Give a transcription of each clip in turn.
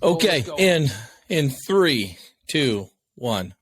Okay, in 3, 2, 1.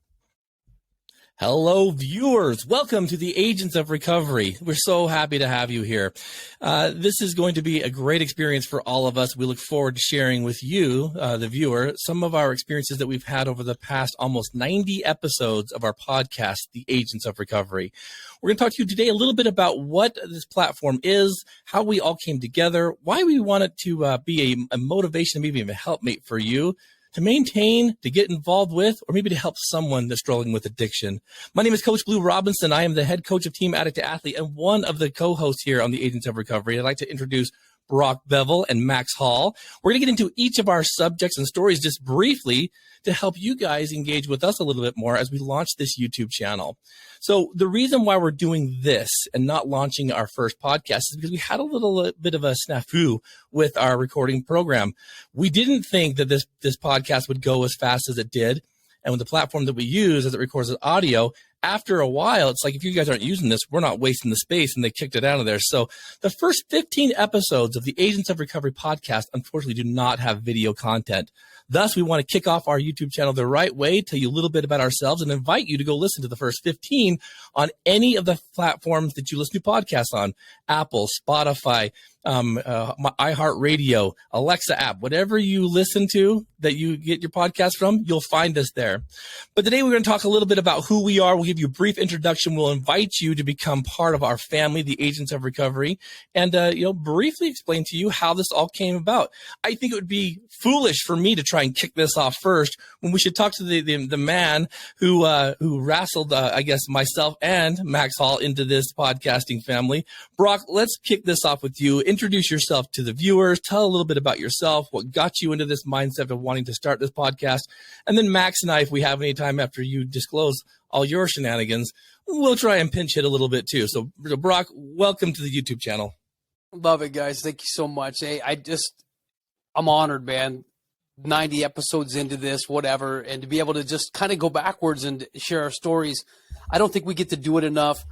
Hello, viewers. Welcome to the Agents of Recovery. We're so happy to have you here. This is going to be a great experience for all of us. We look forward to sharing with you, the viewer, some of our experiences that we've had over the past almost 90 episodes of our podcast, The Agents of Recovery. We're going to talk to you today a little bit about what this platform is, how we all came together, why we want it to be a motivation, maybe even a helpmate for you, to maintain, to get involved with, or maybe to help someone that's struggling with addiction. My name is Coach Blue Robinson. I am the head coach of Team Addict to Athlete and one of the co-hosts here on the Agents of Recovery. I'd like to introduce Brock Bevel and Max Hall. We're going to get into each of our subjects and stories just briefly to help you guys engage with us a little bit more as we launch this YouTube channel. So the reason why we're doing this and not launching our first podcast is because we had a little bit of a snafu with our recording program. We didn't think that this podcast would go as fast as it did. And with the platform that we use as it records the audio, after a while, it's like, if you guys aren't using this, we're not wasting the space, and they kicked it out of there. So the first 15 episodes of the Agents of Recovery podcast, unfortunately, do not have video content. Thus, we want to kick off our YouTube channel the right way, tell you a little bit about ourselves, and invite you to go listen to the first 15 on any of the platforms that you listen to podcasts on: Apple, Spotify, iHeartRadio, Alexa app, whatever you listen to that you get your podcast from, you'll find us there. But today we're going to talk a little bit about who we are. We'll give you a brief introduction. We'll invite you to become part of our family, the Agents of Recovery, and briefly explain to you how this all came about. I think it would be foolish for me to try and kick this off first when we should talk to the man who wrestled, I guess, myself and Max Hall into this podcasting family. Brock, let's kick this off with you. Introduce yourself to the viewers. Tell a little bit about yourself, what got you into this mindset of wanting to start this podcast. And then Max and I, if we have any time after you disclose all your shenanigans, we'll try and pinch hit a little bit too. So Brock, welcome to the YouTube channel. Love it, guys. Thank you so much. Hey, I'm honored, man. 90 episodes into this, whatever, and to be able to just kind of go backwards and share our stories. I don't think we get to do it enough.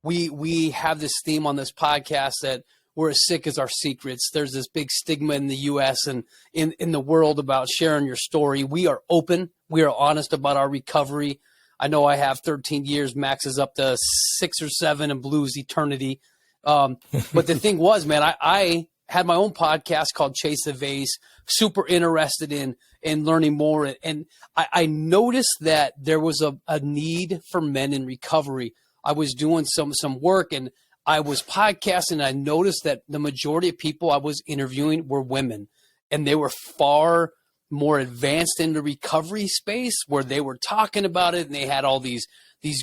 We have this theme on this podcast that we're as sick as our secrets. There's this big stigma in the U.S. and in the world about sharing your story. We are open. We are honest about our recovery. I know I have 13 years. Max is up to 6 or 7 and Blue's eternity. But the thing was, man, I had my own podcast called Chase the Vase, super interested in learning more. And I noticed that there was a need for men in recovery. I was doing some work and I was podcasting. I noticed that the majority of people I was interviewing were women, and they were far more advanced in the recovery space where they were talking about it and they had all these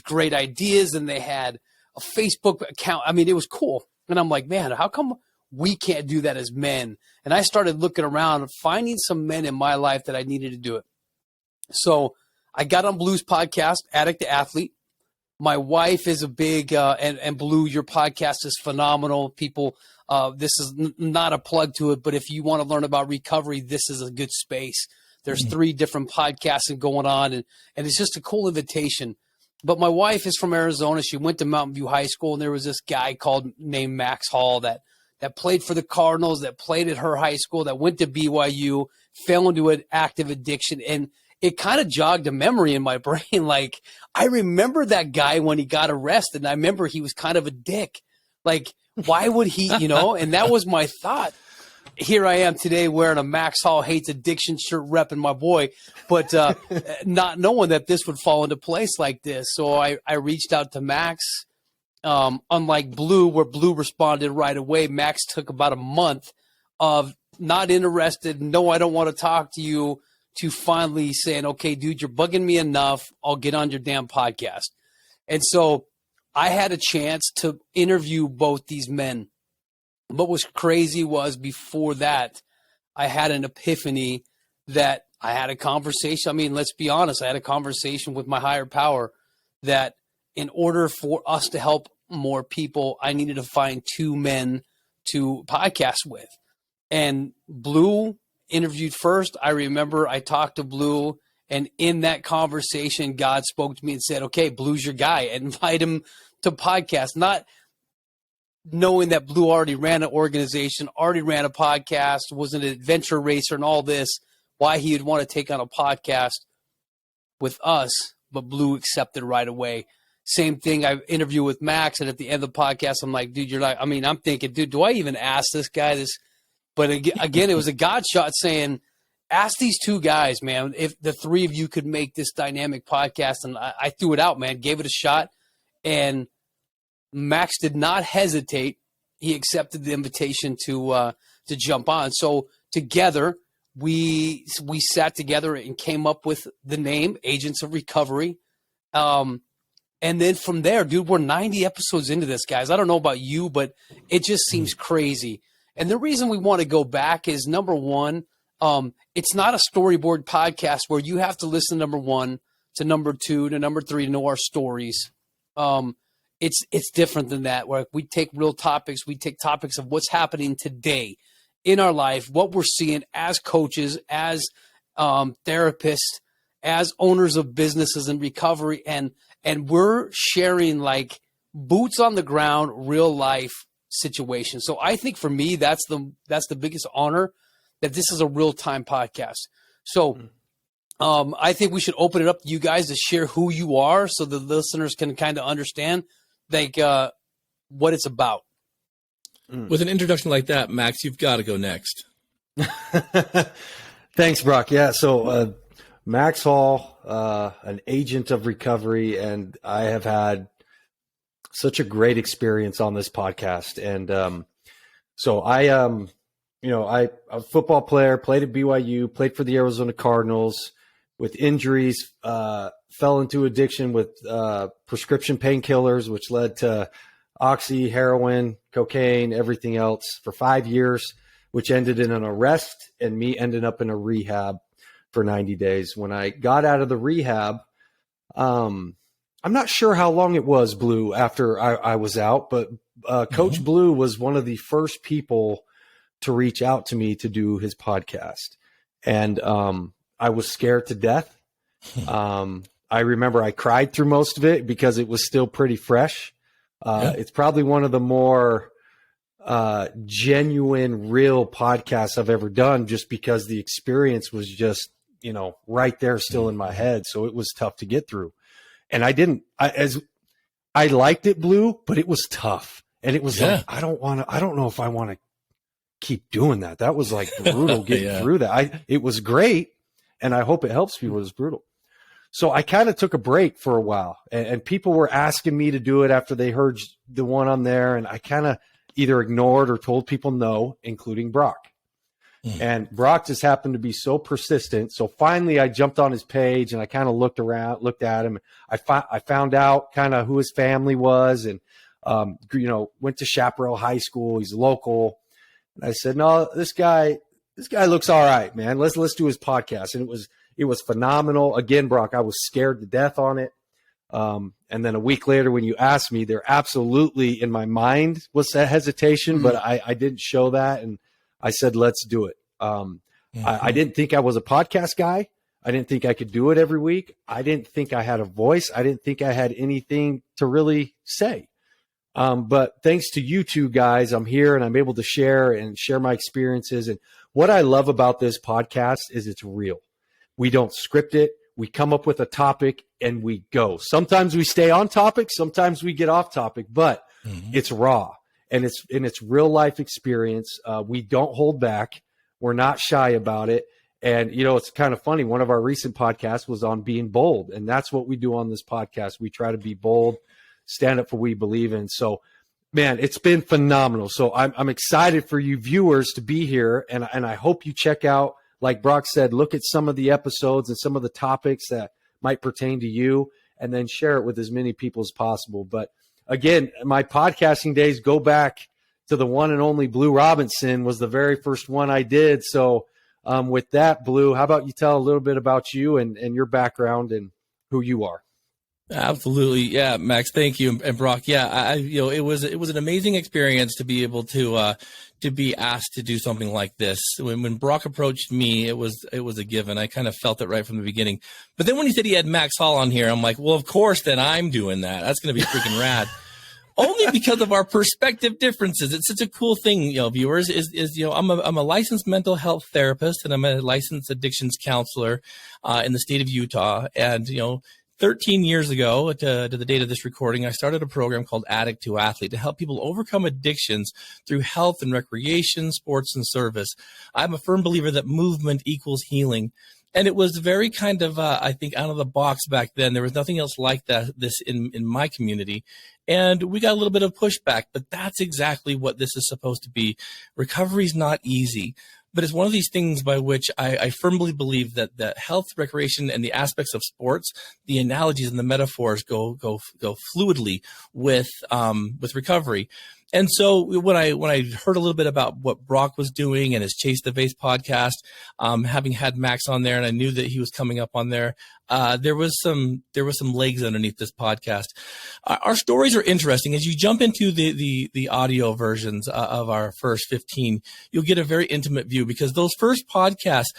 great ideas and they had a Facebook account. I mean, it was cool. And I'm like, man, how come we can't do that as men? And I started looking around and finding some men in my life that I needed to do it. So I got on Blue's podcast, Addict to Athlete. My wife is a big, and Blue, your podcast is phenomenal. People, this is not a plug to it, but if you want to learn about recovery, this is a good space. There's 3 different podcasts going on, and it's just a cool invitation. But my wife is from Arizona. She went to Mountain View High School, and there was this guy named Max Hall that played for the Cardinals, that played at her high school, that went to BYU, fell into an active addiction, and it kind of jogged a memory in my brain. Like, I remember that guy when he got arrested, and I remember he was kind of a dick. Like, why would he, and that was my thought. Here I am today wearing a Max Hall Hates Addiction shirt, repping my boy, but not knowing that this would fall into place like this. So I reached out to Max. Unlike Blue, where Blue responded right away, Max took about a month of not interested, no, I don't want to talk to you, to finally saying, okay, dude, you're bugging me enough. I'll get on your damn podcast. And so I had a chance to interview both these men. But what was crazy was, before that, I had an epiphany that I had a conversation. I mean, let's be honest. I had a conversation with my higher power that in order for us to help more people, I needed to find 2 men to podcast with. And Blue interviewed first. I remember I talked to Blue, and in that conversation, God spoke to me and said, okay, Blue's your guy. Invite him to podcast. Not knowing that Blue already ran an organization, already ran a podcast, was an adventure racer and all this. why he would want to take on a podcast with us, but Blue accepted right away. Same thing. I interviewed with Max, and at the end of the podcast, I'm like, dude, I'm thinking, dude, do I even ask this guy this? But again, it was a God shot saying, ask these two guys, man, if the three of you could make this dynamic podcast. And I threw it out, man, gave it a shot. And Max did not hesitate. He accepted the invitation to jump on. So together, we sat together and came up with the name Agents of Recovery. And then from there, dude, we're 90 episodes into this, guys. I don't know about you, but it just seems crazy. And the reason we want to go back is, number one, it's not a storyboard podcast where you have to listen number one to number two to number three to know our stories. It's different than that, where we take real topics. We take topics of what's happening today in our life, what we're seeing as coaches, as therapists, as owners of businesses in recovery, and we're sharing like boots on the ground, real life situations. So I think for me, that's the biggest honor, that this is a real time podcast. So I think we should open it up to you guys to share who you are, so the listeners can kind of understand like what it's about. With an introduction like that, Max, you've got to go next. Thanks, Brock. Yeah. So Max Hall, an agent of recovery, and I have had such a great experience on this podcast. And so I'm a football player, played at BYU, played for the Arizona Cardinals. With injuries, fell into addiction with prescription painkillers, which led to oxy, heroin, cocaine, everything else for 5 years, which ended in an arrest and me ending up in a rehab for 90 days. When I got out of the rehab, I'm not sure how long it was, Blue, after I was out, but Coach Blue was one of the first people to reach out to me to do his podcast. And I was scared to death. I remember I cried through most of it because it was still pretty fresh. It's probably one of the more genuine, real podcasts I've ever done, just because the experience was just, right there still in my head. So it was tough to get through. And I liked it, Blue, but it was tough. And it was like, I don't know if I want to keep doing that. That was like brutal getting through that. It was great. And I hope it helps people. It was brutal. So I kind of took a break for a while, and people were asking me to do it after they heard the one on there. And I kind of either ignored or told people no, including Brock. And Brock just happened to be so persistent. So finally I jumped on his page and I kind of looked at him. I found out kind of who his family was, and, went to Chaparral High School. He's local. And I said, no, this guy looks all right, man. Let's do his podcast. And it was phenomenal. Again, Brock, I was scared to death on it. And then a week later, when you asked me, there absolutely in my mind was that hesitation, but I didn't show that. And I said, let's do it. I didn't think I was a podcast guy. I didn't think I could do it every week. I didn't think I had a voice. I didn't think I had anything to really say. But thanks to you two guys, I'm here and I'm able to share my experiences. And what I love about this podcast is it's real. We don't script it. We come up with a topic and we go. Sometimes we stay on topic. Sometimes we get off topic, but it's raw and it's real life experience. We don't hold back. We're not shy about it. And, it's kind of funny. One of our recent podcasts was on being bold. And that's what we do on this podcast. We try to be bold, stand up for what we believe in. So, man, it's been phenomenal. So I'm excited for you viewers to be here. And I hope you check out, like Brock said, look at some of the episodes and some of the topics that might pertain to you, and then share it with as many people as possible. But again, my podcasting days go back to the one and only Blue Robinson was the very first one I did. So with that, Blue, how about you tell a little bit about you and your background and who you are? Absolutely. Yeah, Max, thank you. And Brock, yeah, it was an amazing experience to be able to be asked to do something like this. When Brock approached me, it was a given. I kind of felt it right from the beginning. But then when he said he had Max Hall on here, I'm like, well, of course, then I'm doing that. That's going to be freaking rad. only because of our perspective differences. It's such a cool thing, viewers, I'm a licensed mental health therapist, and I'm a licensed addictions counselor in the state of Utah. And, 13 years ago, to the date of this recording, I started a program called Addict to Athlete to help people overcome addictions through health and recreation, sports, and service. I'm a firm believer that movement equals healing. And it was very kind of, I think, out of the box back then. There was nothing else like this in my community. And we got a little bit of pushback, but that's exactly what this is supposed to be. Recovery is not easy. But it's one of these things by which I firmly believe that health, recreation, and the aspects of sports, the analogies and the metaphors go fluidly with recovery. And so when I heard a little bit about what Brock was doing and his Chase the Vase podcast, having had Max on there, and I knew that he was coming up on there, there was some legs underneath this podcast. Our stories are interesting. As you jump into the audio versions of our first 15, you'll get a very intimate view, because those first podcasts,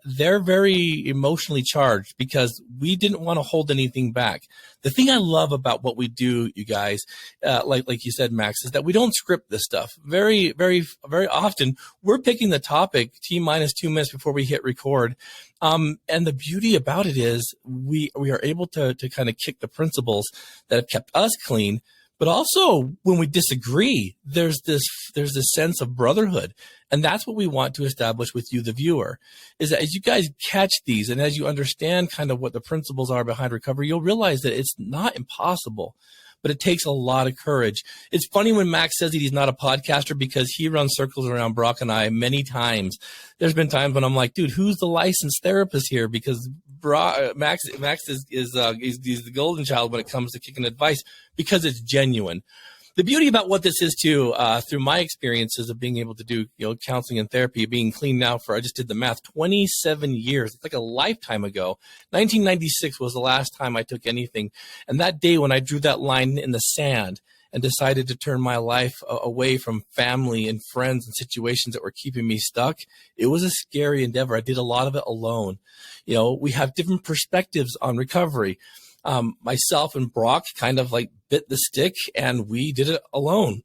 they're very emotionally charged because we didn't want to hold anything back. The thing I love about what we do, you guys, like you said, Max, is that we don't script this stuff. Very, very, very often we're picking the topic T-minus 2 minutes before we hit record. And the beauty about it is we are able to kind of kick the principles that have kept us clean. But also, when we disagree, there's this sense of brotherhood. And that's what we want to establish with you, the viewer, is that as you guys catch these and as you understand kind of what the principles are behind recovery, you'll realize that it's not impossible, but it takes a lot of courage. It's funny when Max says that he's not a podcaster, because he runs circles around Brock and I many times. There's been times when I'm like, dude, who's the licensed therapist here? Because Max is he's the golden child when it comes to kicking advice, because it's genuine. The beauty about what this is too, through my experiences of being able to do, counseling and therapy, being clean now for, I just did the math, 27 years. It's like a lifetime ago. 1996 was the last time I took anything. And that day when I drew that line in the sand and decided to turn my life away from family and friends and situations that were keeping me stuck, it was a scary endeavor. I did a lot of it alone. We have different perspectives on recovery. Myself and Brock kind of like bit the stick and we did it alone.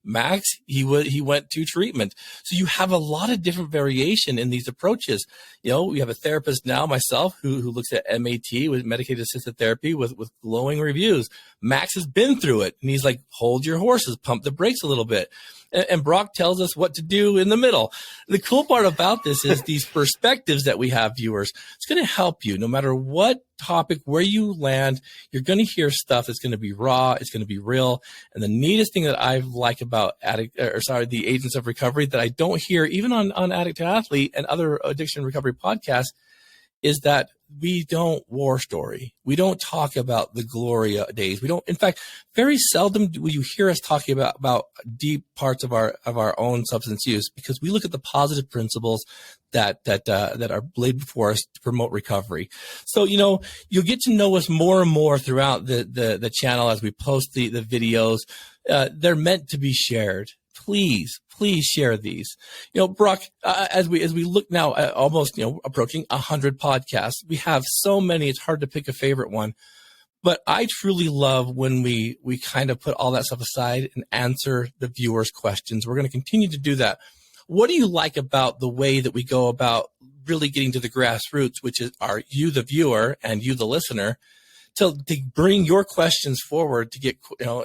Max, he went to treatment. So you have a lot of different variation in these approaches. We have a therapist now, myself, who looks at MAT, with medicated assisted therapy, with glowing reviews. Max has been through it, and he's like, hold your horses, pump the brakes a little bit. And Brock tells us what to do in the middle. The cool part about this is these perspectives that we have, viewers. It's going to help you no matter what topic, where you land. You're going to hear stuff that's going to be raw. It's going to be real. And the neatest thing that I like about the Agents of Recovery that I don't hear even on Addict to Athlete and other addiction recovery podcasts is that we don't war story. We don't talk about the glory days. We don't, in fact, very seldom will you hear us talking about deep parts of our own substance use, because we look at the positive principles that are laid before us to promote recovery. So, you'll get to know us more and more throughout the channel as we post the videos. They're meant to be shared. Please share these. Brock, as we look now at almost, approaching 100 podcasts, we have so many, it's hard to pick a favorite one. But I truly love when we kind of put all that stuff aside and answer the viewers' questions. We're going to continue to do that. What do you like about the way that we go about really getting to the grassroots, which are you, the viewer, and you, the listener, to bring your questions forward to get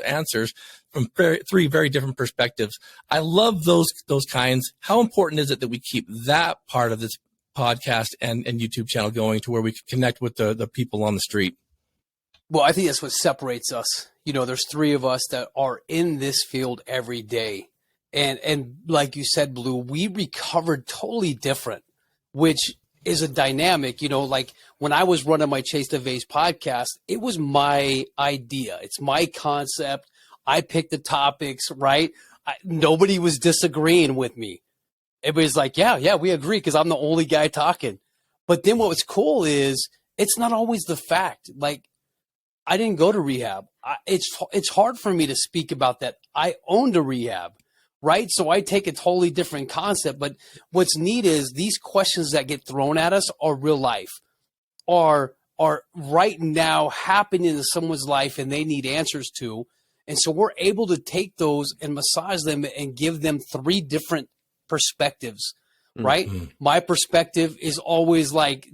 answers from three very different perspectives? I love those kinds. How important is it that we keep that part of this podcast and YouTube channel going to where we can connect with the people on the street? Well, I think that's what separates us. There's three of us that are in this field every day. And like you said, Blue, we recovered totally different, which is a dynamic. Like when I was running my Chase the Vase podcast, it was my idea. It's my concept. I picked the topics, right? Nobody was disagreeing with me. Everybody's like, yeah, we agree, because I'm the only guy talking. But then what was cool is it's not always the fact. Like, I didn't go to rehab. It's hard for me to speak about that. I owned a rehab, right? So I take a totally different concept. But what's neat is these questions that get thrown at us are real life, are right now happening in someone's life, and they need answers to. And so we're able to take those and massage them and give them 3 different perspectives, right? Mm-hmm. My perspective is always like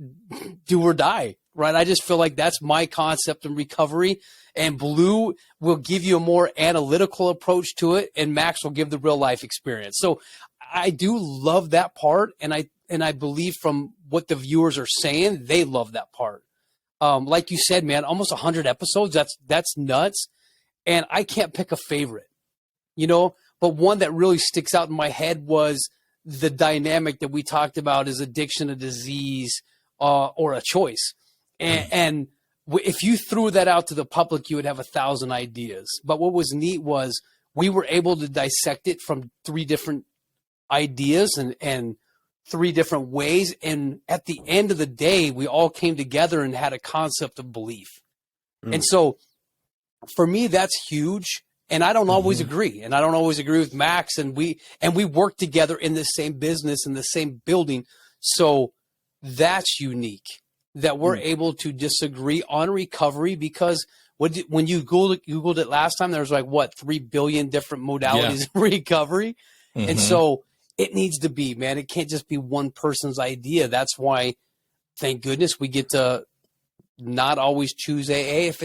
do or die, right? I just feel like that's my concept in recovery. And Blue will give you a more analytical approach to it, and Max will give the real life experience. So I do love that part, and I believe from what the viewers are saying, they love that part. Like you said, man, almost 100 episodes. That's nuts. And I can't pick a favorite, but one that really sticks out in my head was the dynamic that we talked about is addiction, a disease, or a choice. And if you threw that out to the public, you would have 1,000 ideas. But what was neat was we were able to dissect it from 3 different ideas and 3 different ways. And at the end of the day, we all came together and had a concept of belief. And so for me, that's huge. And I don't always agree. And I don't always agree with Max. And we work together in the same business, in the same building. So that's unique that we're able to disagree on recovery, because when you Googled it last time, there was like, 3 billion different modalities of recovery. And so it needs to be, man, it can't just be one person's idea. That's why, thank goodness, we get to not always choose AA if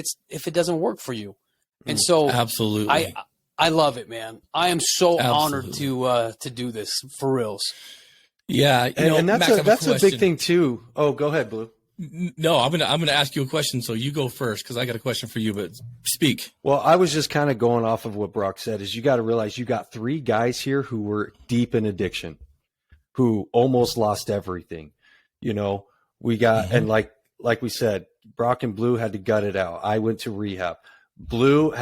it doesn't work for you. And so absolutely, I love it, man. I am so honored to do this for reals. Yeah. And that's Max, a big thing too. Oh, go ahead, Blue. No, I'm gonna ask you a question, so you go first because I got a question for you. But speak. Well, I was just kind of going off of what Brock said. Is you got to realize you got 3 guys here who were deep in addiction, who almost lost everything. We got and like we said, Brock and Blue had to gut it out. I went to rehab. Blue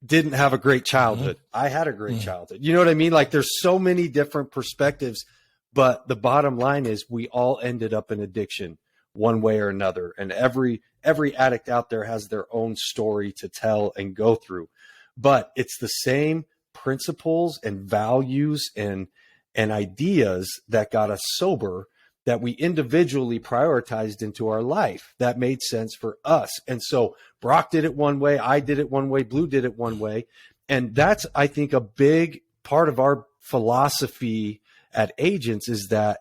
didn't have a great childhood. I had a great childhood. You know what I mean? Like there's so many different perspectives, but the bottom line is we all ended up in addiction one way or another. And every addict out there has their own story to tell and go through, but it's the same principles and values and ideas that got us sober that we individually prioritized into our life that made sense for us. And so Brock did it one way, I did it one way, Blue did it one way. And that's, I think, a big part of our philosophy at Agents is that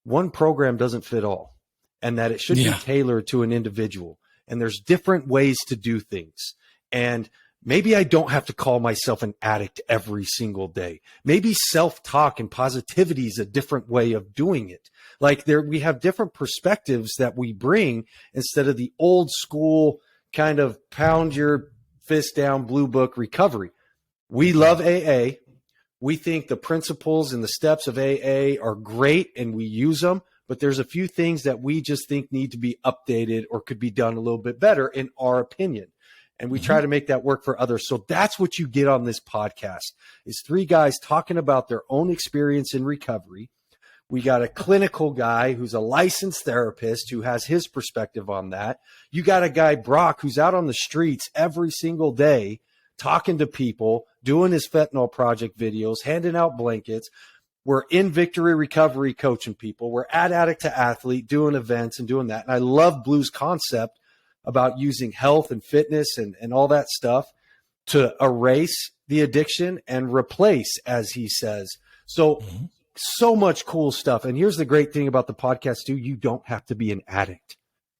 one program doesn't fit all, and that it should be tailored to an individual. And there's different ways to do things. And maybe I don't have to call myself an addict every single day. Maybe self-talk and positivity is a different way of doing it. Like we have different perspectives that we bring instead of the old school kind of pound your fist down blue book recovery. We love AA. We think the principles and the steps of AA are great and we use them, but there's a few things that we just think need to be updated or could be done a little bit better in our opinion. And we try to make that work for others. So that's what you get on this podcast is 3 guys talking about their own experience in recovery. We got a clinical guy who's a licensed therapist who has his perspective on that. You got a guy, Brock, who's out on the streets every single day, talking to people, doing his fentanyl project videos, handing out blankets. We're in Victory Recovery coaching people. We're at Addict to Athlete doing events and doing that. And I love Blue's concept about using health and fitness and all that stuff to erase the addiction and replace, as he says. So, so much cool stuff. And here's the great thing about the podcast too. You don't have to be an addict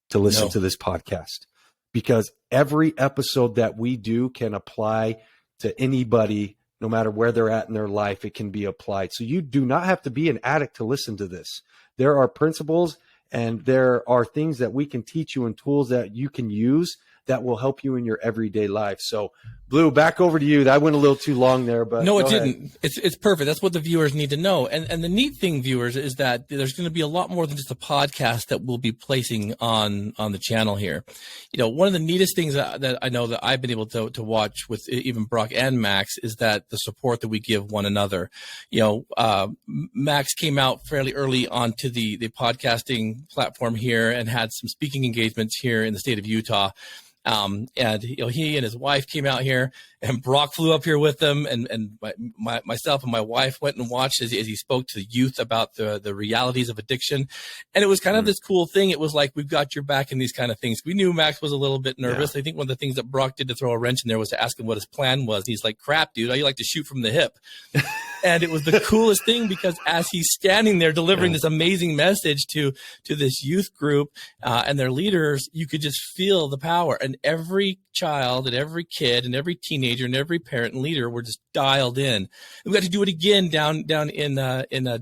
to listen to this podcast, because every episode that we do can apply to anybody, no matter where they're at in their life. It can be applied. So you do not have to be an addict to listen to this. There are principles and there are things that we can teach you and tools that you can use that will help you in your everyday life. So, Blue, back over to you. That went a little too long there, but no, it didn't. It's perfect. That's what the viewers need to know. And the neat thing, viewers, is that there's going to be a lot more than just a podcast that we'll be placing on the channel here. One of the neatest things that I know that I've been able to watch with even Brock and Max is that the support that we give one another. Max came out fairly early onto the podcasting platform here and had some speaking engagements here in the state of Utah. And he and his wife came out here, and Brock flew up here with them, and myself and my wife went and watched as he spoke to the youth about the realities of addiction. And it was kind of this cool thing. It was like, we've got your back in these kind of things. We knew Max was a little bit nervous. I think one of the things that Brock did to throw a wrench in there was to ask him what his plan was. He's like, crap, dude, I like to shoot from the hip. And it was the coolest thing, because as he's standing there delivering this amazing message to this youth group and their leaders, you could just feel the power. And every child and every kid and every teenager and every parent and leader were just dialed in. And we got to do it again down in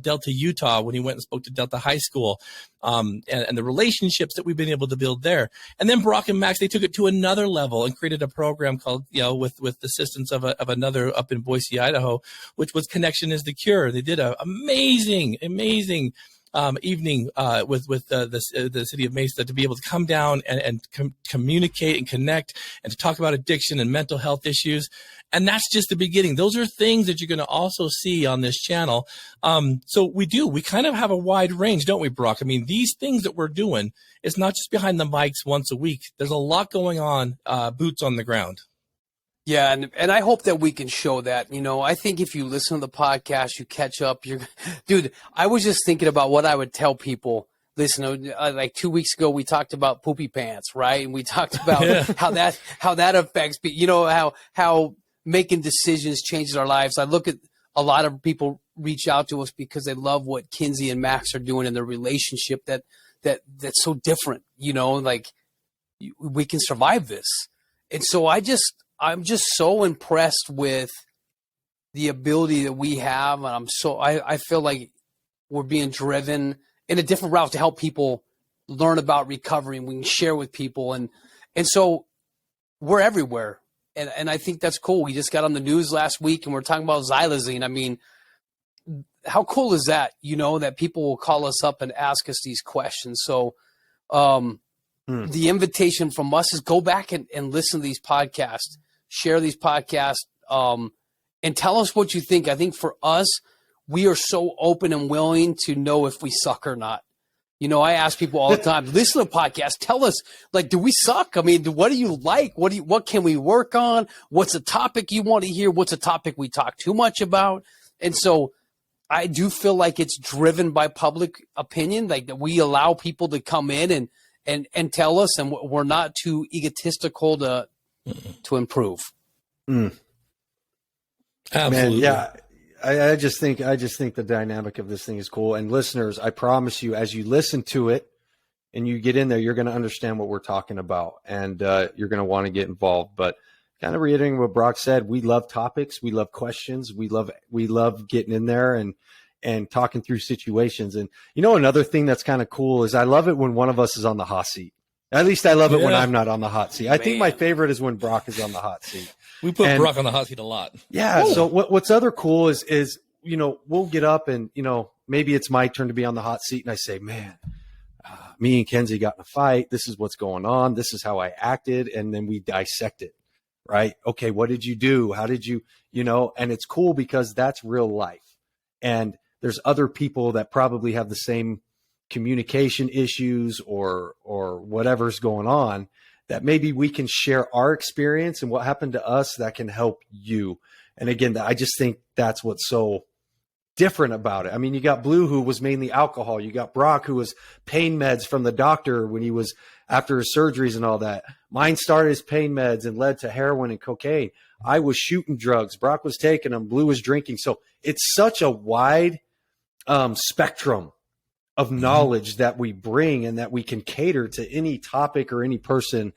Delta, Utah, when he went and spoke to Delta High School, and the relationships that we've been able to build there. And then Brock and Max, they took it to another level and created a program called, with the assistance of another up in Boise, Idaho, which was Connection is the Cure. They did an amazing evening with the city of Mesa to be able to come down and communicate and connect and to talk about addiction and mental health issues. And that's just the beginning. Those are things that you're going to also see on this channel. So we kind of have a wide range, don't we, Brock? I mean, these things that we're doing, it's not just behind the mics once a week. There's a lot going on, boots on the ground. Yeah, and I hope that we can show that. I think if you listen to the podcast, you catch up. Dude, I was just thinking about what I would tell people. Listen, like 2 weeks ago, we talked about poopy pants, right? And we talked about how that affects people. How making decisions changes our lives. I look at a lot of people reach out to us because they love what Kinsey and Max are doing in their relationship. That's so different. Like we can survive this, and so I'm just so impressed with the ability that we have. And I feel like we're being driven in a different route to help people learn about recovery, and we can share with people. And so we're everywhere. And I think that's cool. We just got on the news last week and we're talking about xylazine. I mean, how cool is that? That people will call us up and ask us these questions. So, the invitation from us is go back and listen to these podcasts. Share these podcasts, and tell us what you think. I think for us, we are so open and willing to know if we suck or not. I ask people all the time, listen to podcasts, tell us, like, do we suck? I mean, what do you like? What can we work on? What's a topic you want to hear? What's a topic we talk too much about? And so I do feel like it's driven by public opinion, like that we allow people to come in and tell us, and we're not too egotistical to improve. Absolutely. Man, yeah. I just think the dynamic of this thing is cool. And listeners, I promise you, as you listen to it and you get in there, you're going to understand what we're talking about, and you're going to want to get involved. But kind of reiterating what Brock said, we love topics, we love questions, we love getting in there and talking through situations. And another thing that's kind of cool is I love it when one of us is on the hot seat. At least I love it when I'm not on the hot seat. I think my favorite is when Brock is on the hot seat. We put Brock on the hot seat a lot. Yeah. Ooh. So what's other cool is we'll get up and, maybe it's my turn to be on the hot seat. And I say, man, me and Kenzie got in a fight. This is what's going on. This is how I acted. And then we dissect it, right? Okay. What did you do? How did you, and it's cool because that's real life. And there's other people that probably have the same communication issues or whatever's going on, that maybe we can share our experience and what happened to us that can help you. And again, I just think that's what's so different about it. I mean, you got Blue, who was mainly alcohol. You got Brock, who was pain meds from the doctor when he was after his surgeries and all that. Mine started as pain meds and led to heroin and cocaine. I was shooting drugs. Brock was taking them. Blue was drinking. So it's such a wide spectrum of knowledge that we bring and that we can cater to any topic or any person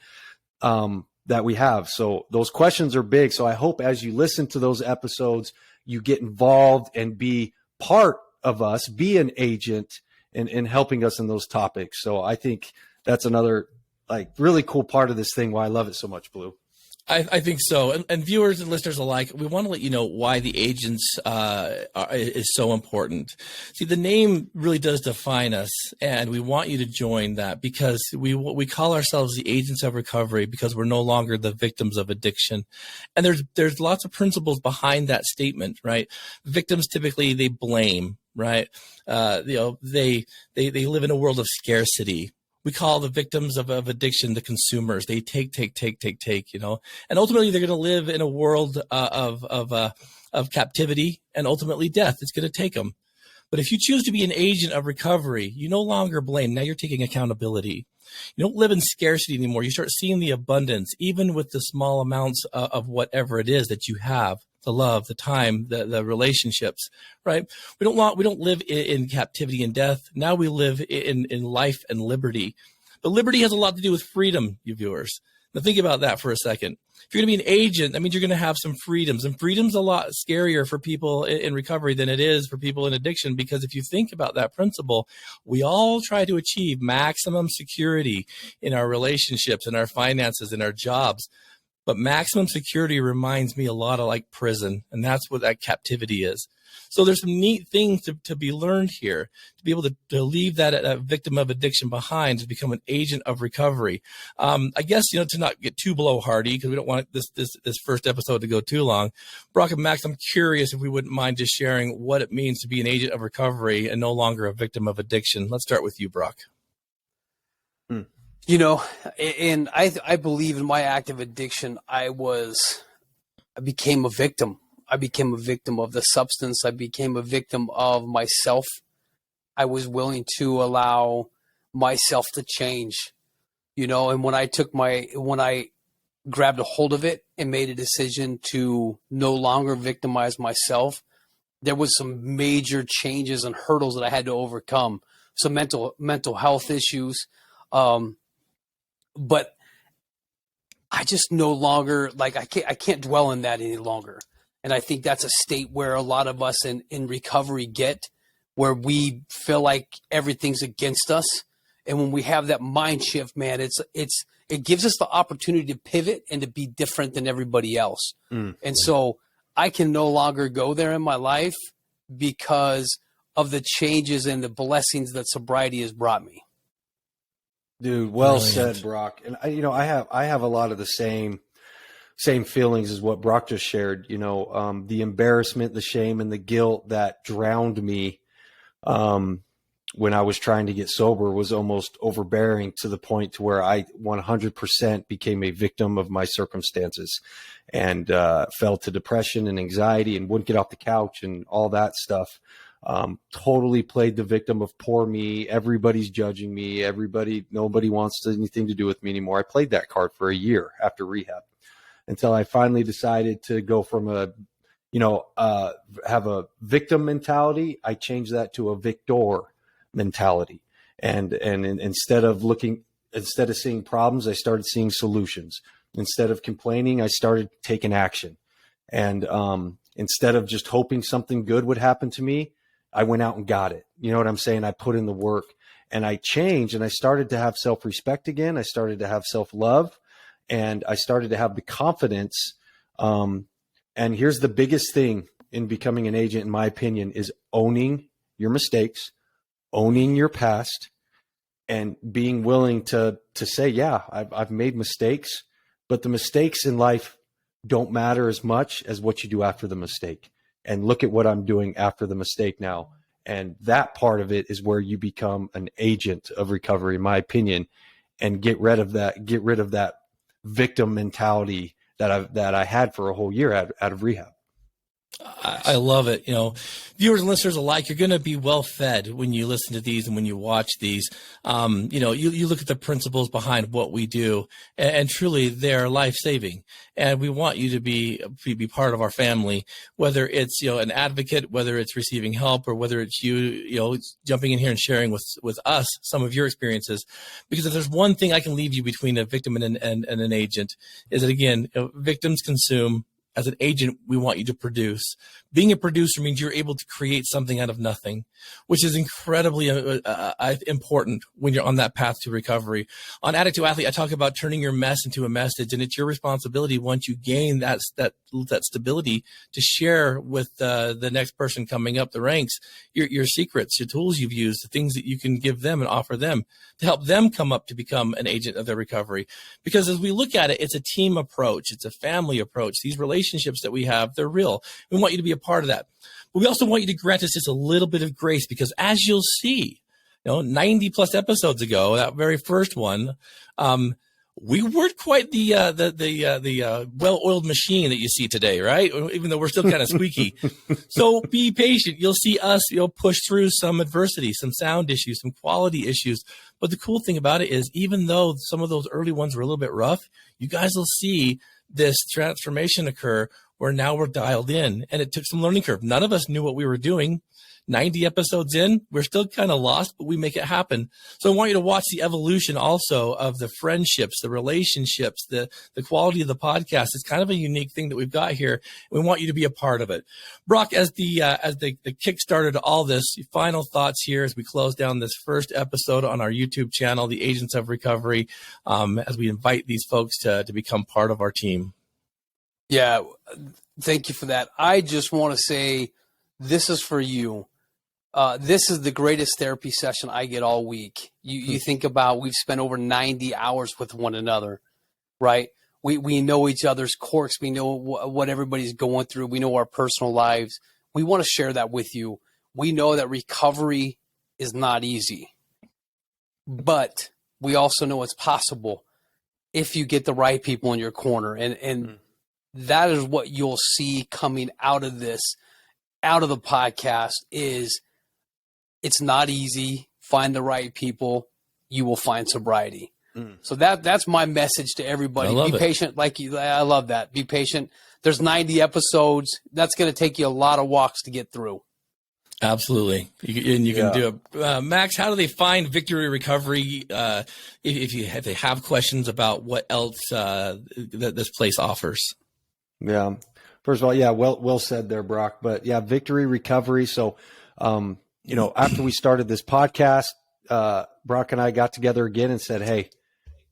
that we have. So those questions are big. So I hope as you listen to those episodes, you get involved and be part of us, be an agent in helping us in those topics. So I think that's another really cool part of this thing, why I love it so much, Blue. I think so. And viewers and listeners alike, we want to let you know why the agents is so important. See, the name really does define us, and we want you to join that because we call ourselves the agents of recovery because we're no longer the victims of addiction. And there's lots of principles behind that statement, right? Victims typically, they blame, right? They live in a world of scarcity. We call the victims of addiction the consumers. They take, and ultimately they're going to live in a world of captivity and ultimately death. It's going to take them. But if you choose to be an agent of recovery, you no longer blame. Now you're taking accountability. You don't live in scarcity anymore. You start seeing the abundance, even with the small amounts of whatever it is that you have. The love, the time, the relationships, right? We don't live in captivity and death. Now we live in life and liberty. But liberty has a lot to do with freedom, you viewers. Now think about that for a second. If you're going to be an agent, that means you're going to have some freedoms. And freedom's a lot scarier for people in recovery than it is for people in addiction, because if you think about that principle, we all try to achieve maximum security in our relationships, in our finances, in our jobs. But maximum security reminds me a lot of like prison, and that's what that captivity is. So there's some neat things to be learned here, to be able to leave that victim of addiction behind, to become an agent of recovery. I guess, to not get too blowhardy, because we don't want this first episode to go too long. Brock and Max, I'm curious if we wouldn't mind just sharing what it means to be an agent of recovery and no longer a victim of addiction. Let's start with you, Brock. And I believe in my active addiction, I became a victim. I became a victim of the substance. I became a victim of myself. I was willing to allow myself to change, and when I grabbed a hold of it and made a decision to no longer victimize myself, there was some major changes and hurdles that I had to overcome. Some mental health issues, but I just no longer, I can't dwell in that any longer. And I think that's a state where a lot of us in recovery get, where we feel like everything's against us. And when we have that mind shift, man, it gives us the opportunity to pivot and to be different than everybody else. And so I can no longer go there in my life because of the changes and the blessings that sobriety has brought me. Dude, well said, Brock. And I have a lot of the same feelings as what Brock just shared. The embarrassment, the shame, and the guilt that drowned me when I was trying to get sober was almost overbearing, to the point to where I 100% became a victim of my circumstances, and fell to depression and anxiety and wouldn't get off the couch and all that stuff. Totally played the victim of poor me. Everybody's judging me. Nobody wants anything to do with me anymore. I played that card for a year after rehab, until I finally decided to go from have a victim mentality. I changed that to a victor mentality. And instead of seeing problems, I started seeing solutions. Instead of complaining, I started taking action. And instead of just hoping something good would happen to me, I went out and got it. You know what I'm saying? I put in the work, and I changed, and I started to have self-respect again. I started to have self-love, and I started to have the confidence. And here's the biggest thing in becoming an agent, in my opinion, is owning your mistakes, owning your past, and being willing to say, yeah, I've made mistakes, but the mistakes in life don't matter as much as what you do after the mistake. And look at what I'm doing after the mistake now. And that part of it is where you become an agent of recovery, in my opinion, and get rid of that victim mentality that I had for a whole year out of rehab. I love it. Viewers and listeners alike, you're going to be well fed when you listen to these and when you watch these. You look at the principles behind what we do, and truly they're life saving. And we want you to be part of our family, whether it's, an advocate, whether it's receiving help, or whether it's you jumping in here and sharing with us some of your experiences. Because if there's one thing I can leave you between a victim and an agent, is that, again, victims consume. As an agent, we want you to produce. Being a producer means you're able to create something out of nothing, which is incredibly important when you're on that path to recovery. On Addict to Athlete, I talk about turning your mess into a message, and it's your responsibility, once you gain that stability, to share with the next person coming up the ranks your secrets, your tools you've used, the things that you can give them and offer them to help them come up to become an agent of their recovery. Because as we look at it, it's a team approach. It's a family approach. These relationships that we have, they're real. We want you to be a part of that. But we also want you to grant us just a little bit of grace, because as you'll see, 90 plus episodes ago, that very first one, we weren't quite the well-oiled machine that you see today, right? Even though we're still kind of squeaky. So be patient. You'll see us, push through some adversity, some sound issues, some quality issues. But the cool thing about it is, even though some of those early ones were a little bit rough, you guys will see this transformation occur where now we're dialed in, and it took some learning curve. None of us knew what we were doing. 90 episodes in, we're still kind of lost, but we make it happen. So I want you to watch the evolution also of the friendships, the relationships, the quality of the podcast. It's kind of a unique thing that we've got here. We want you to be a part of it. Brock, as the kickstarter to all this, final thoughts here as we close down this first episode on our YouTube channel, The Agents of Recovery, as we invite these folks to become part of our team. Yeah, thank you for that. I just want to say this is for you. This is the greatest therapy session I get all week. You think about, we've spent over 90 hours with one another, right? We know each other's quirks. We know what everybody's going through. We know our personal lives. We want to share that with you. We know that recovery is not easy, but we also know it's possible if you get the right people in your corner. And that is what you'll see coming out of this, out of the podcast, is it's not easy. Find the right people. You will find sobriety. So that's my message to everybody. Be patient. I love that. Be patient. There's 90 episodes. That's going to take you a lot of walks to get through. Absolutely. You can do it. Max, how do they find Victory Recovery if they have questions about what else that this place offers? Yeah. First of all, yeah, well said there, Brock. But yeah, Victory Recovery. So, after we started this podcast, Brock and I got together again and said, hey,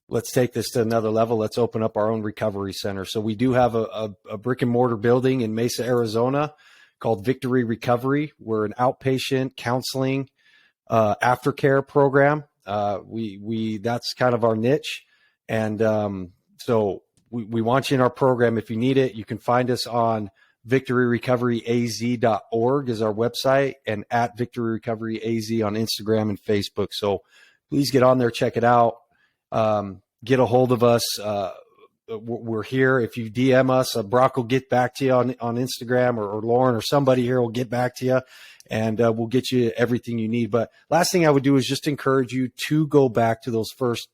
let's take this to another level. Let's open up our own recovery center. So we do have a brick and mortar building in Mesa, Arizona called Victory Recovery. We're an outpatient counseling aftercare program. We that's kind of our niche. And so we want you in our program. If you need it, you can find us on victoryrecoveryaz.org is our website, and at victoryrecoveryaz on Instagram and Facebook. So please get on there, check it out. Get a hold of us. We're here. If you DM us, Brock will get back to you on Instagram, or Lauren or somebody here will get back to you, and we'll get you everything you need. But last thing I would do is just encourage you to go back to those first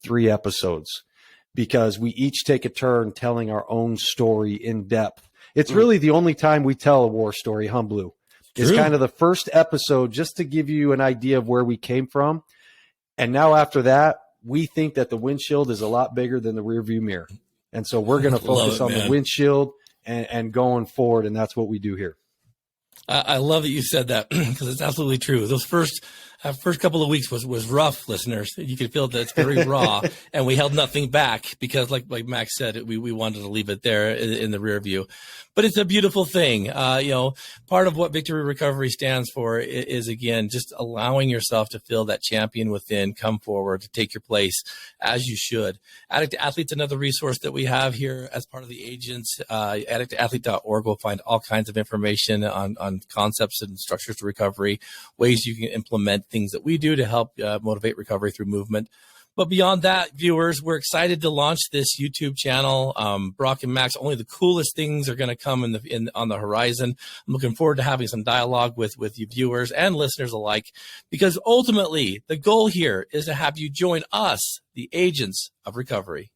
3 episodes, because we each take a turn telling our own story in depth. It's really the only time we tell a war story, Blue. It's kind of the first episode, just to give you an idea of where we came from. And now after that, we think that the windshield is a lot bigger than the rearview mirror. And so we're going to focus on the windshield and going forward. And that's what we do here. I love that you said that, because it's absolutely true. Those first couple of weeks was rough, listeners. You could feel that it's very raw, and we held nothing back because, like Max said, we wanted to leave it there in the rear view. But it's a beautiful thing. Part of what Victory Recovery stands for is, again, just allowing yourself to feel that champion within come forward to take your place as you should. Addict to Athlete's another resource that we have here as part of the agents. Addicttoathlete.org will find all kinds of information on concepts and structures to recovery, ways you can implement things that we do to help motivate recovery through movement. But beyond that, viewers, we're excited to launch this YouTube channel. Brock and Max, only the coolest things are going to come on the horizon. I'm looking forward to having some dialogue with you viewers and listeners alike, because ultimately the goal here is to have you join us, the Agents of Recovery.